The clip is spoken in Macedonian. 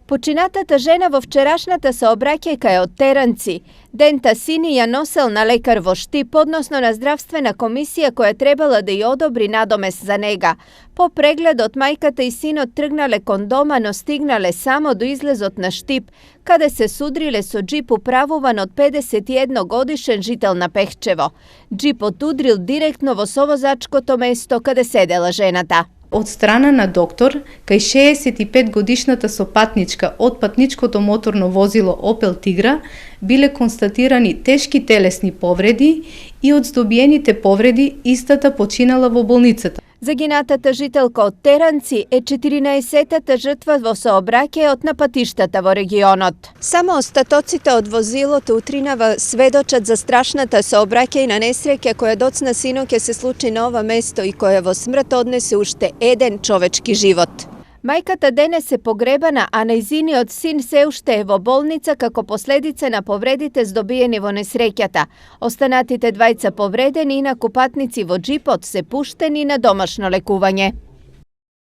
Починатата жена во вчерашната саобраќајка е од Теранци. Дента сини ја носел на лекар во Штип, односно на здравствена комисија која требала да ја одобри надомес за нега. По прегледот, мајката и синот тргнале кон дома, но стигнале само до излезот на Штип, каде се судриле со џип управуван од 51 годишен жител на Пехчево. Џипот удрил директно во совозачкото место каде седела жената. Од страна на доктор, кај 65 годишната сопатничка од патничкото моторно возило Опел Тигра биле констатирани тешки телесни повреди и од здобиените повреди истата починала во болницата. Загинатата жителка од Теранци е 14-тата жртва во саобраќајот на патиштата во регионот. Само остатоците од возилото утринава сведочат за страшната саобраќајна несреќа која доцна синоќа се случи на ова место и која во смрт однесе уште еден човечки живот. Мајката денес е погребана, а нејзиниот син се уште е во болница како последица на повредите здобиени во несреќата. Останатите двајца повредени, инаку патници во џипот се пуштени на домашно лекување.